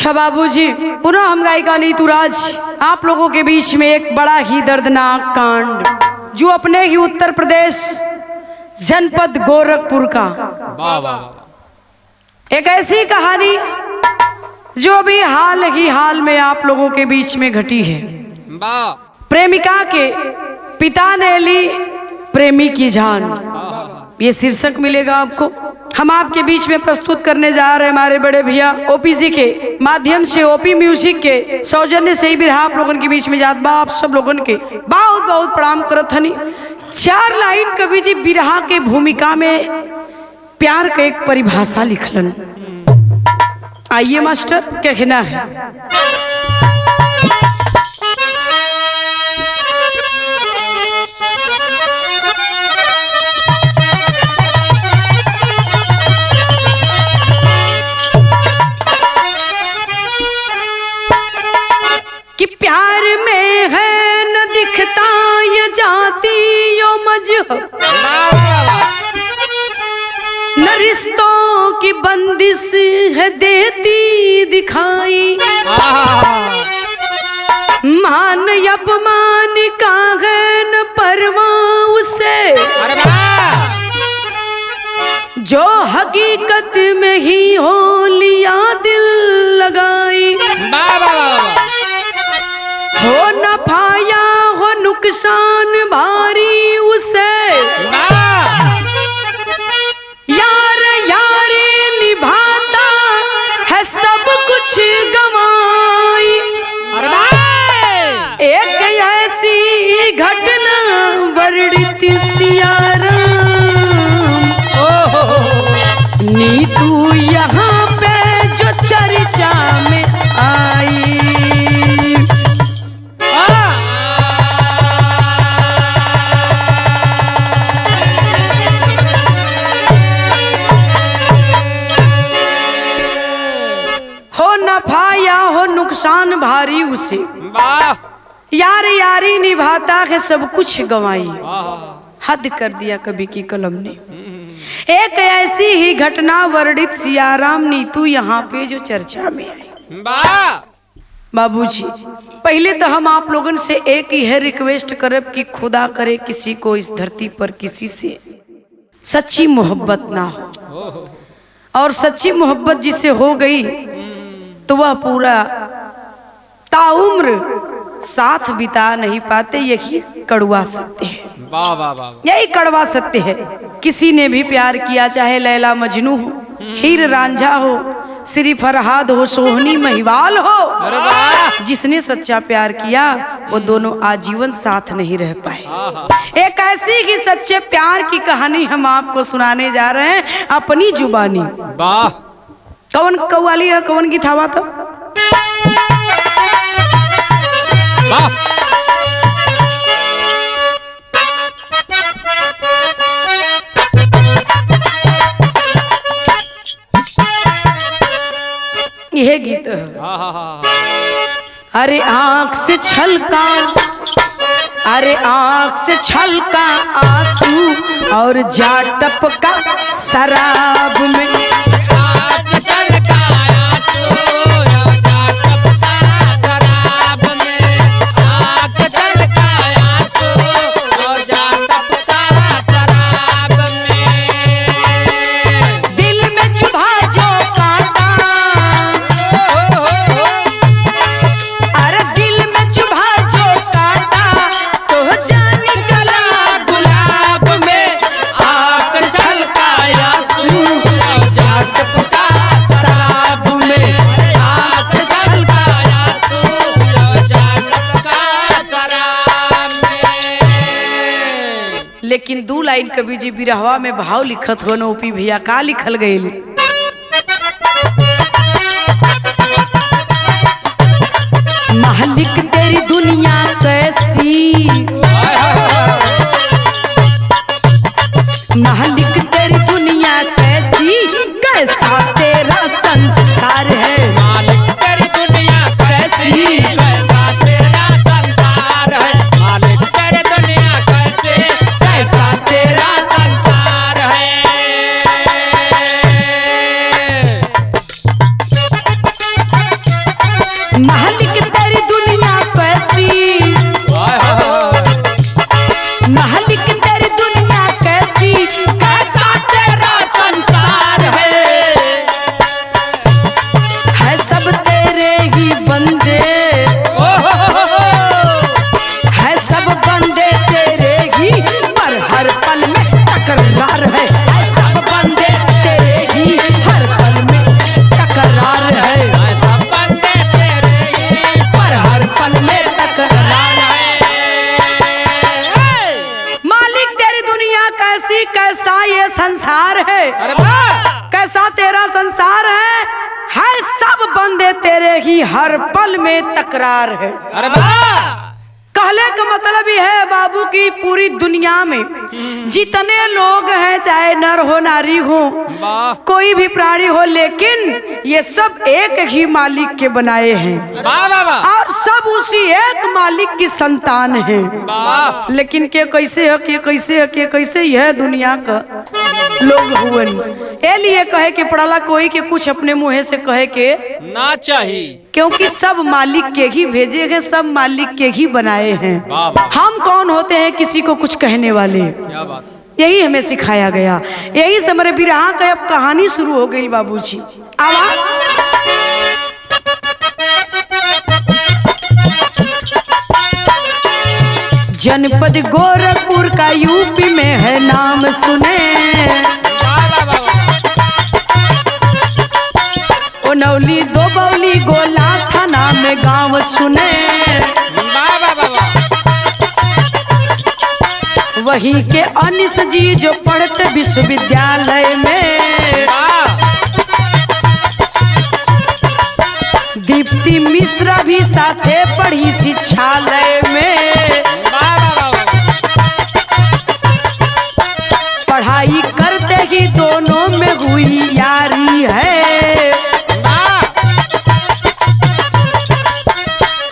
अच्छा बाबूजी, पुनः हम गायिका नीतू राज आप लोगों के बीच में एक बड़ा ही दर्दनाक कांड जो अपने ही उत्तर प्रदेश जनपद गोरखपुर का एक ऐसी कहानी जो भी हाल में आप लोगों के बीच में घटी है। प्रेमिका के पिता ने ली प्रेमी की जान, ये शीर्षक मिलेगा आपको। हम आपके बीच में प्रस्तुत करने जा रहे हैं हमारे बड़े भैया ओपी जी के माध्यम से, ओपी म्यूजिक के सौजन्य से ही बिरहा आप लोगों के बीच में जात बा। आप सब लोगों के बहुत बहुत प्रणाम करत हनी। 4 लाइन कवि जी बिरहा के भूमिका में प्यार का एक परिभाषा लिखलन। आइए मास्टर, क्या कहना है? कि प्यार में है न दिखता ये जाति यो मजहब, न रिश्तों की बंदिश है देती दिखाई, मान अपमान का है न परवाह उसे, जो हकीकत में ही हो लिया दिल लगाई, हो न पाया हो नुकसान भारी उसे, यार यारी निभाता है सब कुछ गवाई। एक ऐसी घटना वर्णित सियाराम, नीतू यहाँ पे जो चर्चा में आई। हो नफाया हो नुकसान भारी उसे, यार यारी निभाता है सब कुछ गवाई। हद कर दिया कवि की कलम ने। एक ऐसी ही घटना वर्णित सियाराम, नीतू यहाँ पे जो चर्चा में आई। बाबूजी, पहले तो हम आप लोगों से एक ही है रिक्वेस्ट करब कि खुदा करे किसी को इस धरती पर किसी से सच्ची मोहब्बत ना हो, और सच्ची मोहब्बत जिसे हो गई तो वह पूरा ताउम्र साथ बिता नहीं पाते। यही कड़वा सत्य है, यही कड़वा सत्य है। किसी ने भी प्यार किया, चाहे लैला मजनू हो, हीर रांझा हो, श्री फरहाद हो, सोहनी महिवाल हो, जिसने सच्चा प्यार किया वो दोनों आजीवन साथ नहीं रह पाए। एक ऐसी ही सच्चे प्यार की कहानी हम आपको सुनाने जा रहे हैं अपनी जुबानी। कौन कव्वाली है, कौन गीत हवा था? यह गीत है। अरे आंख से छलका, अरे आंख से छलका आंसू और जा टपका शराब में, लेकिन 2 लाइन कवि जी बिरहवा में भाव लिखत हो न ओपी भैया, का लिखल गई? मालिक तेरी दुनिया कैसी, मालिक तेरी दुनिया कैसी, कैसा तेरा संस्कार है, मालिक तेरी दुनिया कैसी, कैसा तेरा संसार है, मालिक तेरी दुनिया कैसी, कैसा तेरा संसार है। तकरार है, सब बंदे तेरे ही हर पल में तकरार है, सब बंदे तेरे ही पर हर पल में तकरार है। मालिक तेरी दुनिया कैसी, कैसा ये संसार है, अरे वाह, कैसा तेरा संसार है सब बंदे तेरे ही हर पल में तकरार है। अरे वाह, कहले का मतलब ही है बाबू की पूरी दुनिया में जितने लोग हैं, चाहे नर हो नारी हो, वाह कोई भी प्राणी हो, लेकिन ये सब एक ही मालिक के बनाए हैं वाह वाह वाह और सब उसी एक मालिक की संतान हैं। वाह, लेकिन के कैसे है, के कैसे है, के कैसे यह दुनिया का लोग हुवन, ए लिए कहे के पड़ला कोई के कुछ अपने मुँह से कहे के ना चाहिए, क्योंकि सब मालिक के ही भेजे हैं, सब मालिक के ही बनाए हैं। वाह वाह, हम कौन होते हैं किसी को कुछ कहने वाले, क्या बात, यही हमें सिखाया गया। यही से हमारे बिरहा का अब कहानी शुरू हो गई बाबूजी। आवा जनपद गोरखपुर का यूपी में है नाम सुने, वाह वाह वाह वाह, ओनौली दोबौली गोला थाना में गांव सुने, वाह वाह वाह वाह, वही के अनिस जी जो पढ़ते विश्वविद्यालय में, वाह, दीप्ति मिश्रा भी साथे पढ़ी शिक्षालय में, वाह वाह वाह वाह, पढ़ाई करते ही दोनों में हुई यारी है, वाह,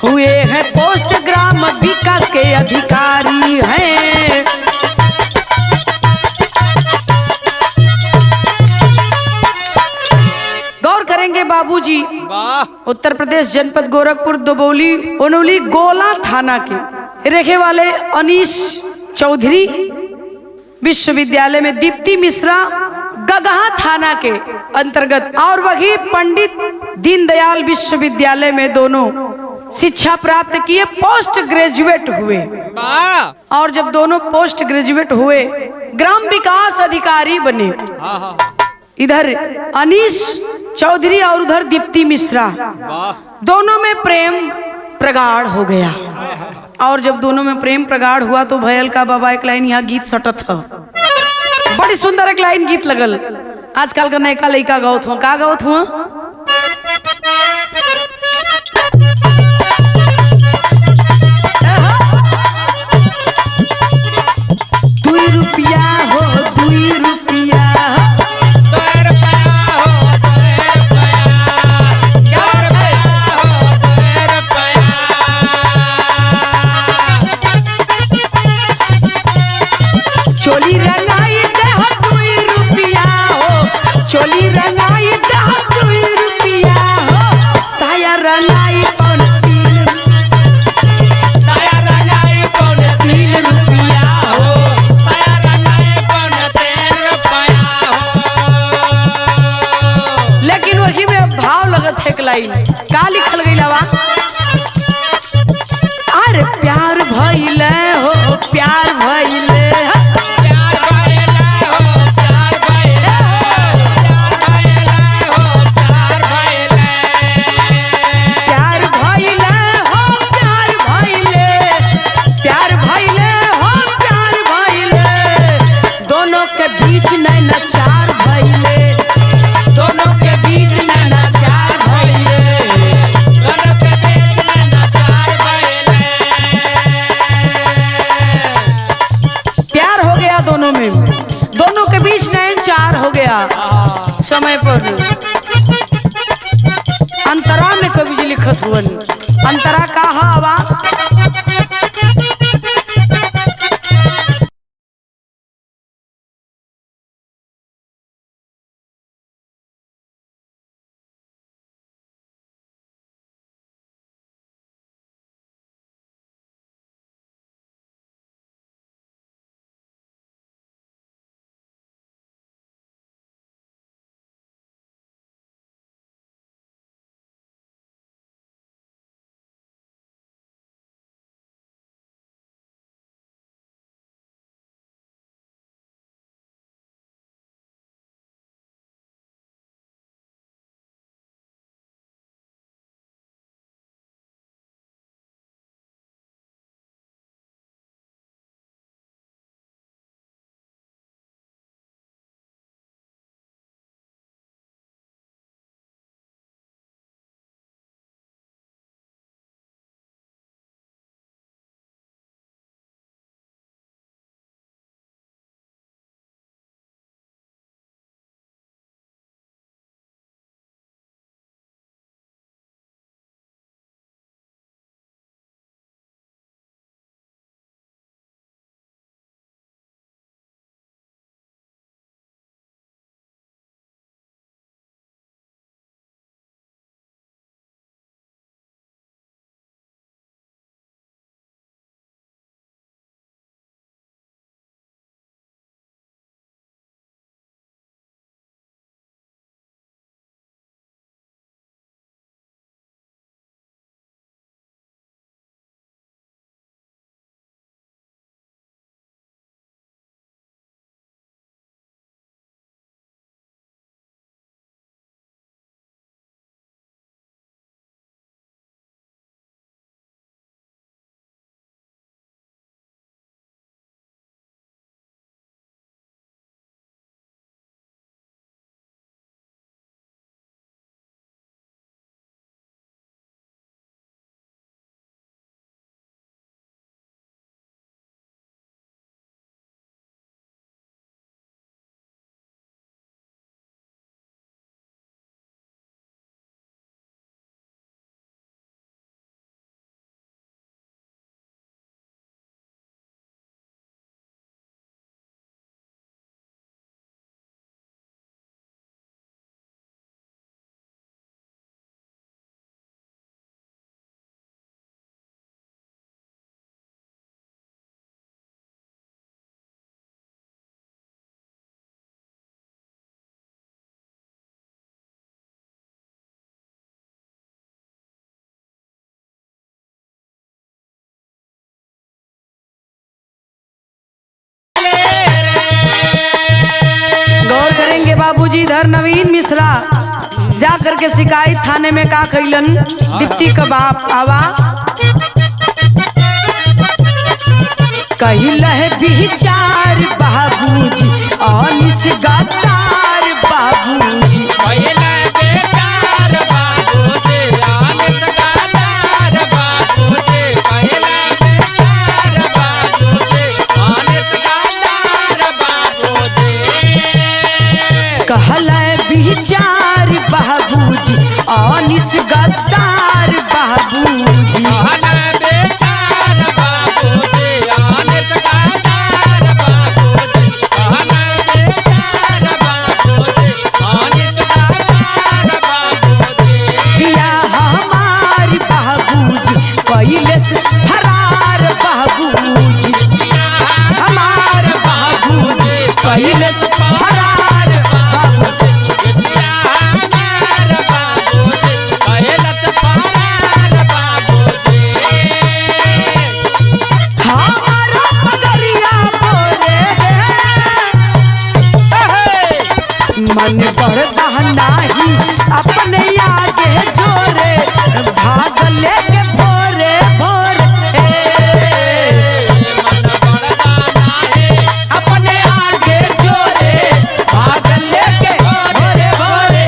हुए हैं पोस्ट ग्राम विकास के अधिकारी हैं। गौर करेंगे बाबूजी, वाह, उत्तर प्रदेश जनपद गोरखपुर दोबौली ओनौली गोला थाना के रहने वाले अनीश चौधरी विश्वविद्यालय में, दीप्ति मिश्रा गगहा थाना के अंतर्गत, और वही पंडित दीनदयाल विश्वविद्यालय में दोनों शिक्षा प्राप्त किए, पोस्ट ग्रेजुएट हुए। वाह, और जब दोनों पोस्ट ग्रेजुएट हुए ग्राम विकास अधिकारी बने। हाँ हाँ, इधर अनीश चौधरी और उधर दीप्ति मिश्रा, वाह, दोनों में प्रेम प्रगाढ़ हो गया। और जब दोनों में प्रेम प्रगाढ़ हुआ तो भयल का बाबा एक लाइन यहाँ गीत सटत है, बड़ी सुंदर एक लाइन गीत लगल। आजकल का नयका लड़का गावत हुआ, का गावत हुआ, दुई रुपया हो, दुई रुपया, चोली रंगाई दे दुई रुपया हो, चोली रंगाई दे दुई रुपया हो, साया रंगाई पौन तीन, साया रंगाई पौने 3 रुपया हो। साया रंगाई पौने 3 रुपया हो। लेकिन वही में भाव लगत है एक लाइन, का लिखल गई लवा, अरे प्यार भइले हो, प्यार भइले हो, प्यार भइले हो, प्यार भइले हो, प्यार भइले हो, प्यार भइले। प्यार भइले हो, प्यार भइले, प्यार भइले हो, प्यार भइले, दोनों के बीच नैनाचार भइले, दोनों के बीच नैनाचार भइले, दोनों के बीच में नचार भइले। प्यार हो गया दोनों में, दोनों के बीच नैनाचार हो गया। समय पर अंतरा में कवि जी लिखत हुवन, अंतरा का हवा के शिकायत थाने में का कैलन दीप्ति का बाप आवा कहिल है विचार बाबूजी अनिस गद्दार बाबूजी पहले बेकार बाबूजी अनिस गद्दार बाबूजी पहले बेकार बाबूजी अनिस गद्दार बाबूजी कहल है विचार बाबूजी अनिस गद्दार बाबूजी पहले बेकार बाबूजी अनिस गद्दार बाबूजी पहले बेकार बाबूजी अनिस गद्दार बाबूजी दिया हमार बाबूजी पहले से फरार बाबूजी हमार बाबूजी पहले से फरार बाबूजी हमारा पगरिया बोले मन बढ़ता नाही अपने आगे जोरे भाग लेके भोरे भोरे अपने आगे जोरे भाग लेके भोरे भोरे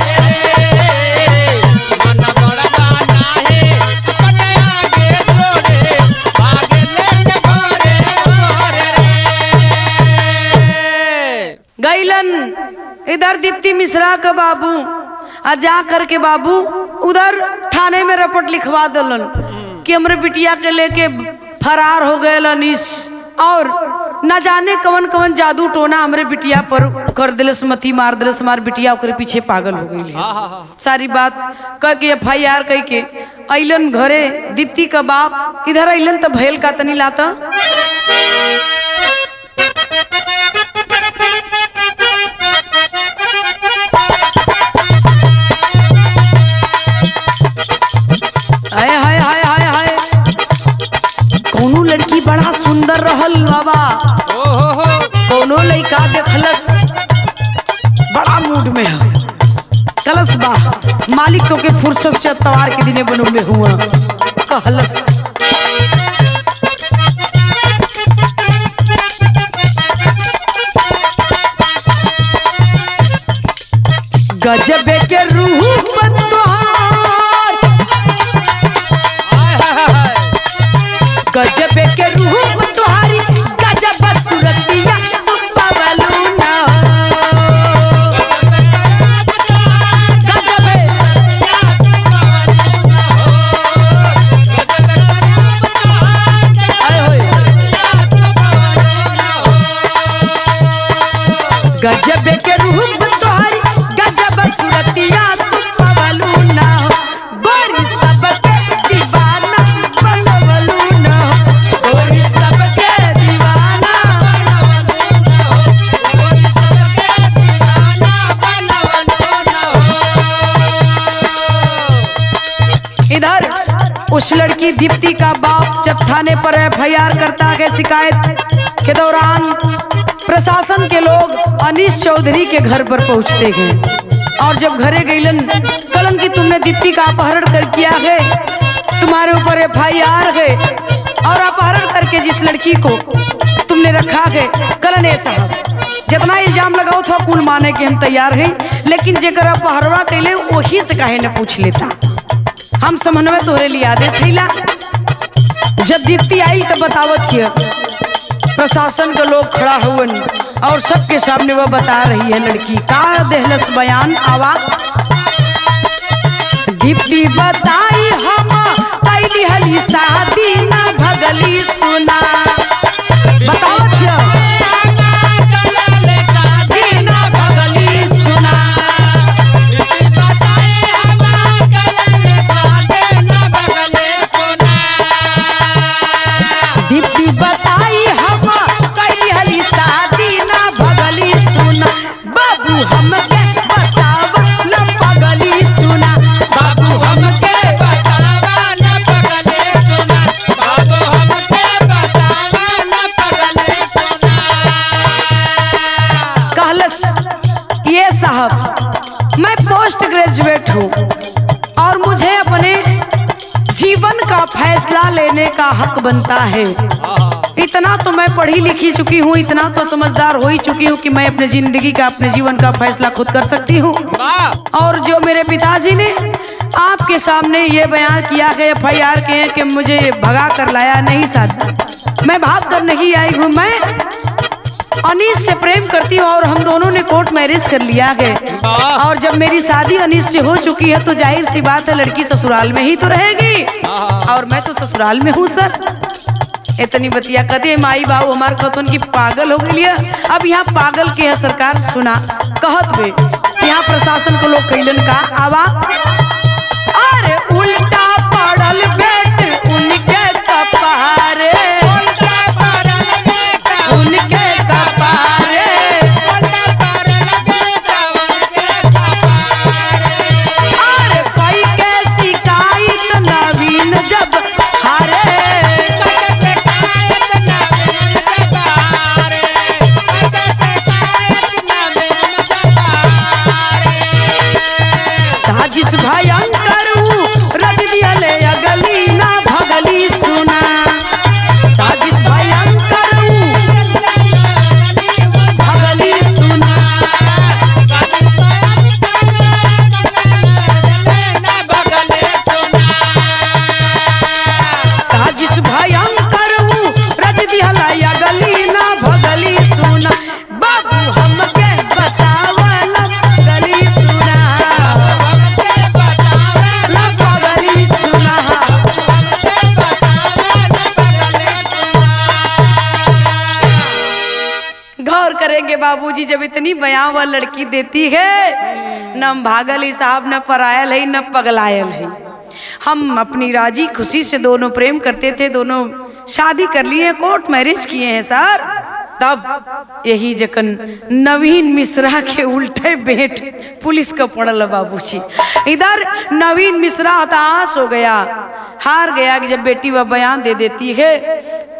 गैलन इधर दीप्ति मिश्रा का बाबू आ जा करके बाबू उधर थाने में रिपोर्ट लिखवा दिलन कि हमरे बिटिया के लेके फरार हो गए अनीस और न जाने कवन कवन जादू टोना हमरे बिटिया पर कर दिलस मती मार दिलस हमार बिटिया ओकरे पीछे पागल हो गई सारी बात कह के FIR कह के अइलन घरे दीप्ति का बाप इधर अइलन तो भैल का तनी लाता हाय हाय हाय हाय हाय कोनो लड़की बड़ा सुंदर रहल बाबा कोनो लड़का देखलस बड़ा मूड में है कलस बा मालिक तो के फुर्सत से तवार के दिने बनौले हुआ कहलस गजबे के रूप तोहार गजबे के रूप तोहारी गजब सूरतिया बबलूना गजबे आए होए गजबे के रूप तोहारी गजब सूरतिया बबलूना गोरी सबके दीवाना बबलूना गोरी सबके दीवाना इधर उस लड़की दीप्ति का बाप जब थाने पर FIR करता है शिकायत के दौरान प्रशासन के लोग अनीस चौधरी के घर पर पहुंचते हैं और जब घरे गईलन कलन की तुमने दीप्ति का अपहरण कर किया है तुम्हारे ऊपर FIR है और अपहरण करके जिस लड़की को तुमने रखा है कलन ऐसा जितना इल्जाम लगाओ था कुल माने के हम तैयार हैं लेकिन जेकर अपहरवा कैले वही से काहे न पूछ लेता हम समन्वय तोहरे लिया दे थैला जब दीप्ति आई तब बतावत हिय प्रशासन के लोग खड़ा हुवन और सबके सामने वह बता रही है लड़की का देहलस बयान आवा दीप्ति बताई हम कैली हली शादी ना भगली सुना बतावत हिय दीप्ति बताई हम कैली हली शादी ना भगली सुना बाबू हमके बताव न पगली सुना बाबू हमके बतावा न पगले सुना बाबू हमके बतावा पूछने का हक बनता है। इतना तो मैं पढ़ी लिखी चुकी हूँ, इतना तो समझदार हो ही चुकी हूँ कि मैं अपने जिंदगी का, अपने जीवन का फैसला खुद कर सकती हूँ। और जो मेरे पिताजी ने आपके सामने ये बयान किया है FIR के कि मुझे भगा कर लाया, नहीं साहब, मैं भाग कर नहीं आई हूँ। मैं अनीस से प्रेम करती हूँ और हम दोनों ने कोर्ट मैरिज कर लिया है। और जब मेरी शादी अनीस से हो चुकी है तो जाहिर सी बात है लड़की ससुराल में ही तो रहेगी, और मैं तो ससुराल में हूँ सर। इतनी बतिया कहते माई बाबू हमारे खतन की पागल हो गई है। अब यहाँ पागल के है सरकार सुना कहत बे, यहाँ प्रशासन को लोग कैलन का आवा, अरे उल्टा पड़ल बेट उनके कपारे, उनके कपारे, अरे कोई के शिकायत नवीन जब हारे, साजिश भयंकर रच दियले अगली ना भगली सुना, साजिश भयंकर भगली सुना, साजिश भयंकर रच दियले अगली ना भगली सुना, बाबू हमके बतावल गली सुना, गौर करेंगे बाबूजी, जब इतनी बयां लड़की देती है, न हम भागल ही साहब, न परायल है, न पगलायल है। हम अपनी राजी खुशी से दोनों प्रेम करते थे, दोनों शादी कर लिए, कोर्ट मैरिज किए हैं सर। तब यही जकन नवीन मिश्रा के उल्टे बेट पुलिस का पड़ल बाबूजी। इधर नवीन मिश्रा हताश हो गया, हार गया कि जब बेटी वह बयान दे देती है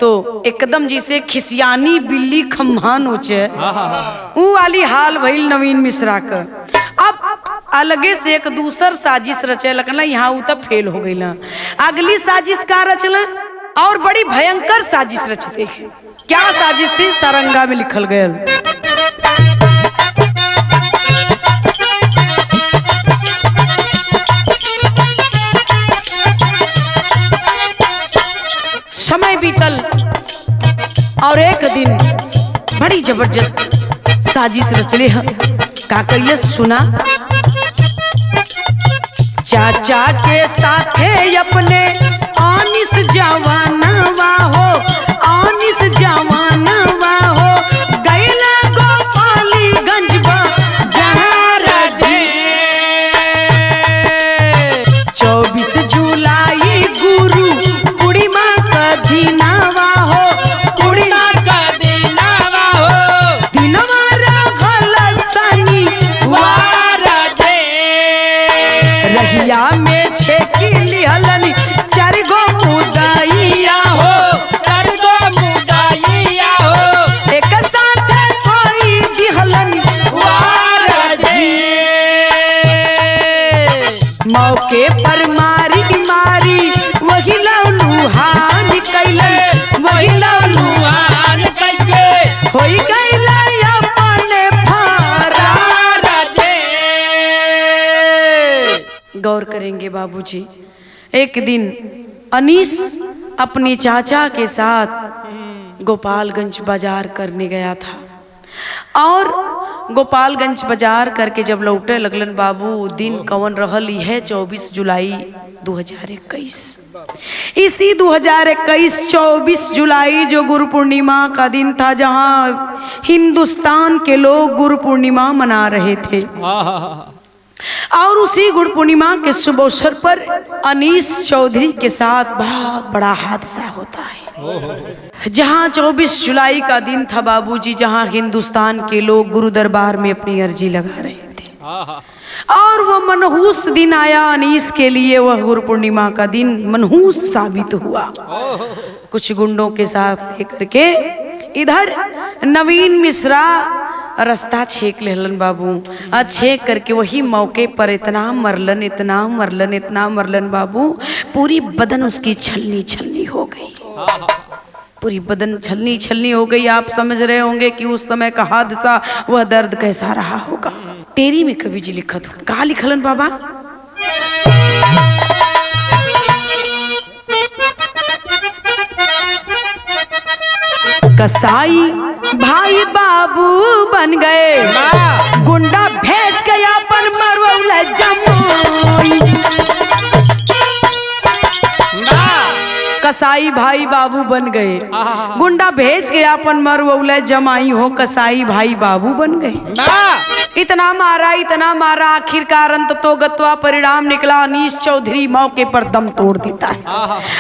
तो एकदम जिसे खिसियानी बिल्ली खम्हा नोचे वो वाली हाल भइल नवीन मिश्रा का। अब अलगे से एक दूसर साजिश रचे लगना, यहाँ उ तब फेल हो गई। अगली साजिश का रचना और बड़ी भयंकर साजिश रचते हैं। क्या साजिश थी? सारंगा में लिखल गया, समय बीतल और एक दिन बड़ी जबरदस्त साजिश रचले हैं। का करिए सुना, चाचा के साथे अपने आनिस जवानवा हो, आनिस जवानवा हो, गैला गोपालीगंज बाजार जी, 24 जुलाई गुरु पूर्णिमा का दिनवा हो, पूर्णिमा का दिनवा हो, दिनवा रहल शनिवार दे, रहिया में छेकी लिहलन 4 गो मुदाइया हो, 4 गो मुदाइया हो, एक साथ कोई दिहलन वार जी, मौके पर मारी मारी वही लौलुहान कैलन, वही लौलुहान कैके होई गइल अपने फरार दे। गौर करेंगे बाबूजी, एक दिन अनीस अपने चाचा के साथ गोपालगंज बाजार करने गया था और गोपालगंज बाजार करके जब लौटे लगलन बाबू, दिन कवन रहल है 24 जुलाई 2021। इसी 2021 24 जुलाई जो गुरु पूर्णिमा का दिन था, जहां हिंदुस्तान के लोग गुरु पूर्णिमा मना रहे थे, और उसी गुरु पूर्णिमा के शुभ अवसर पर अनीस चौधरी के साथ बहुत बड़ा हादसा होता है। जहां 24 जुलाई का दिन था बाबूजी, जहां हिंदुस्तान के लोग गुरु दरबार में अपनी अर्जी लगा रहे थे, और वह मनहूस दिन आया अनीस के लिए। वह गुरु पूर्णिमा का दिन मनहूस साबित हुआ। कुछ गुंडों के साथ लेकर के इधर नवीन मिश्रा रास्ता छेक लेलन बाबू, छेक करके वही मौके पर इतना मरलन, इतना मरलन, इतना मरलन बाबू, पूरी बदन उसकी छलनी छलनी हो गई, पूरी बदन छलनी छलनी हो गई। आप समझ रहे होंगे कि उस समय का हादसा, वह दर्द कैसा रहा होगा। टेरी में कवि जी लिखत हो, कहा लिखलन बाबा, कसाई भाई बाबू बन गए, गुंडा भेज के अपन मरवौला जमुई। कसाई भाई बाबू बन गए, गुंडा भेज के अपन मरवौला जमाई हो, कसाई भाई बाबू बन गए। इतना मारा, आखिरकार अंत तो गत्वा परिणाम निकला, अनीश चौधरी मौके पर दम तोड़ देता है।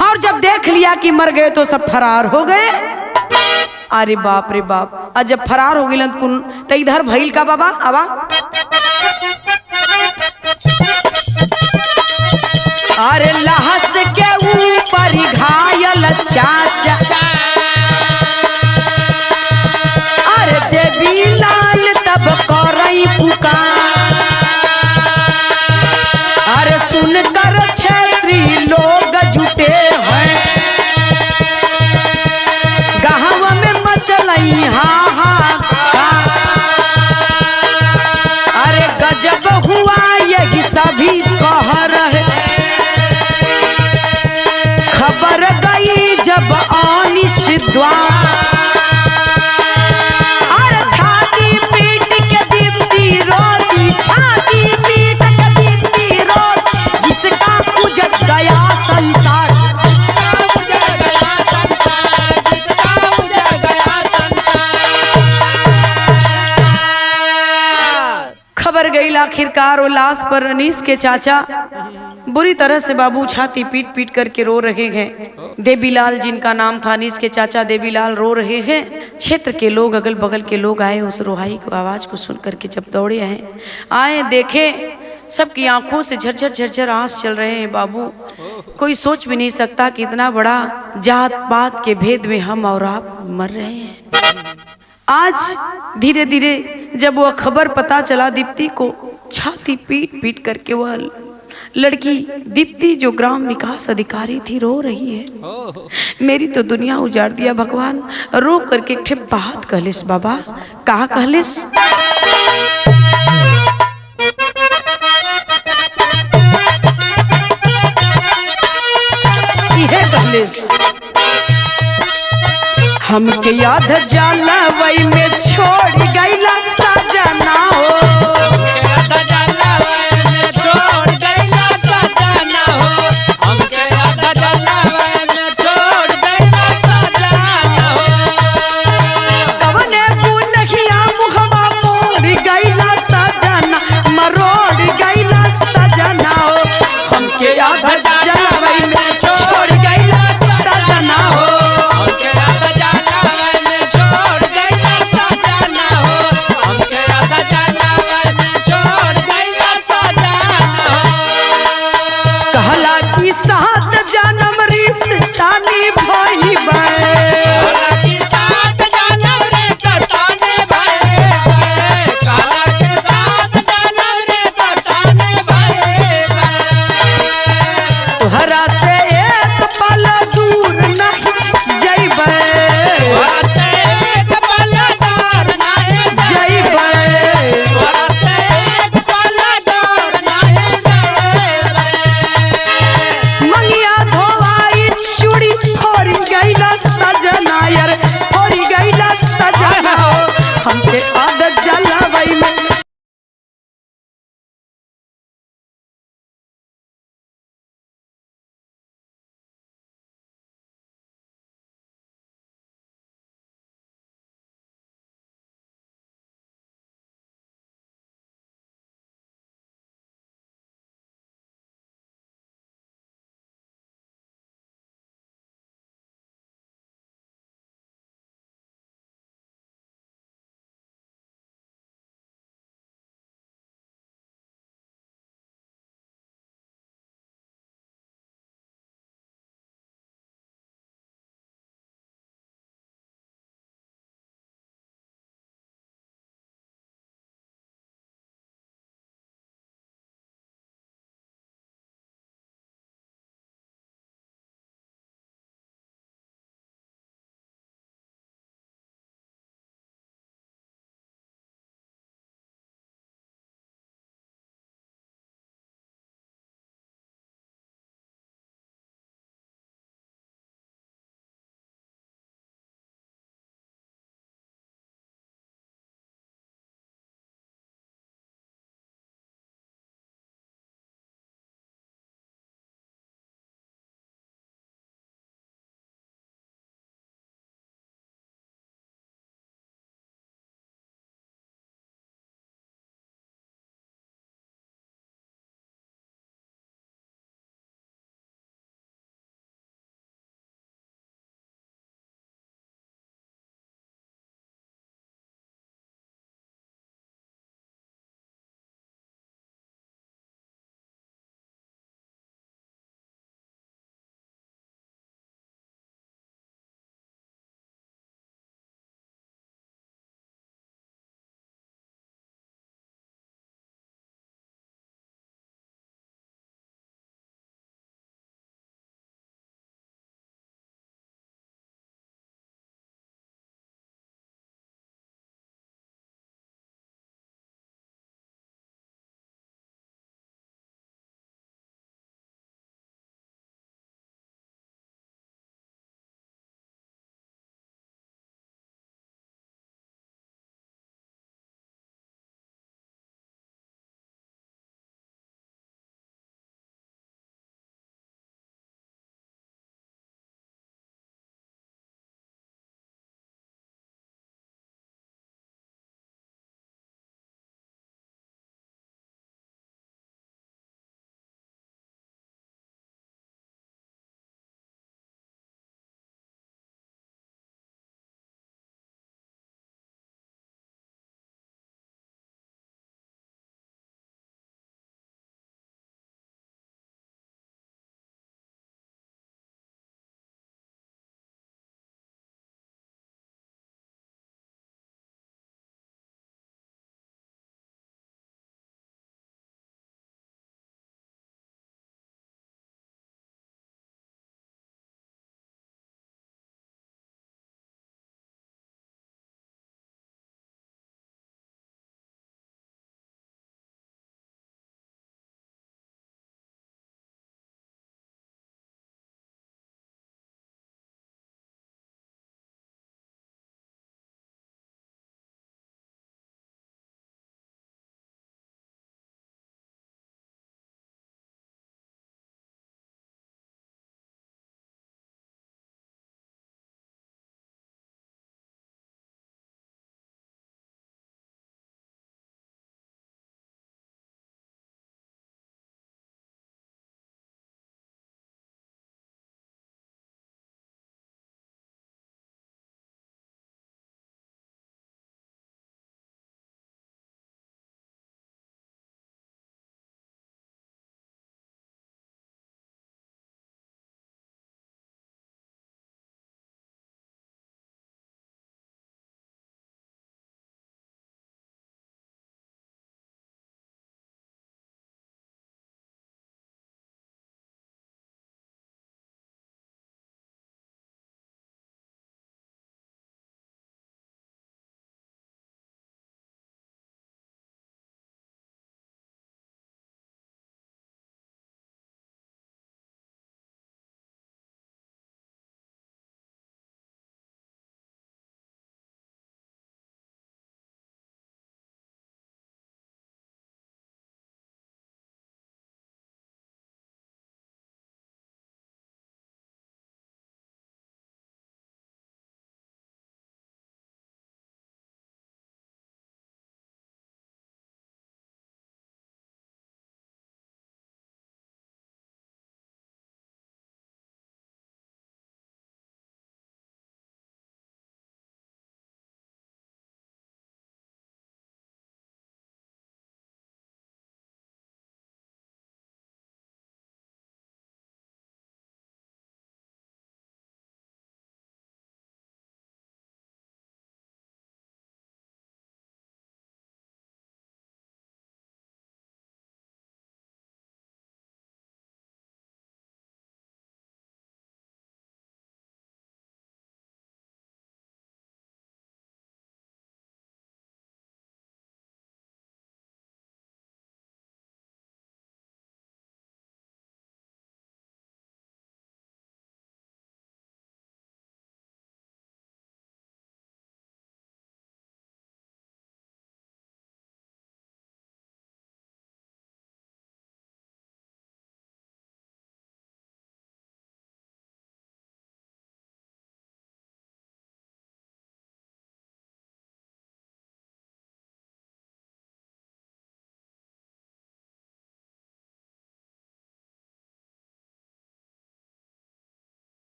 और जब देख लिया कि मर गए तो सब फरार हो गए। अरे बाप रे बाप, और जब फरार हो गए तो इधर भइल का बाबा, आवा अरे लहस के ऊपर घायल चाचा, अरे देवी लाल तब करई पुकार, अरे सुनकर क्षेत्रीय लोग जुटे हैं, गाँव में मचलई हाहाकार, अरे गजब हुआ यही सभी कह रहे, खबर गई जब अनीश द्वार, अरे छाती पीट के दीप्ति रोती, छाती पीट के दीप्ति रोती, जिसका उजड़ गया संसार, खबर गई आखिरकार वो लाश पर अनीश के चाचा बुरी तरह से बाबू छाती पीट पीट करके रो रहे हैं। देवीलाल जिनका नाम था अनीश के चाचा देवीलाल रो रहे हैं। क्षेत्र के लोग, अगल बगल के लोग आए, उस रोहाई को आवाज को सुन करके जब दौड़े आए देखे, सबकी आंखों से झरझर झरझर आंस चल रहे हैं। बाबू कोई सोच भी नहीं सकता कि इतना बड़ा जात पात के भेद में हम और आप मर रहे हैं। आज धीरे धीरे जब वह खबर पता चला दीप्ति को, छाती पीट पीट करके वह लड़की दीप्ति जो ग्राम विकास अधिकारी थी रो रही है, मेरी तो दुनिया उजाड़ दिया भगवान। रो करके एक बात कहलिस बाबा, कहा कहलिस, यह कहलिस, हमके याद जाला वही में छोड़ गईला सजना हो, कवने बुनहिया मुहवा मोड़ गईला सजना, मरोड़ गईला सजना हो, हमके याद जाला वही में छोड़ गईला सजना हो, सात जन्म रिश्ता निभाई तोहरा से एक पल दूर नहीं जइबै, मंगिया धोवाई चूड़ी फोड़ गईला सजना यार, फोड़ गईला सजना हो, हमके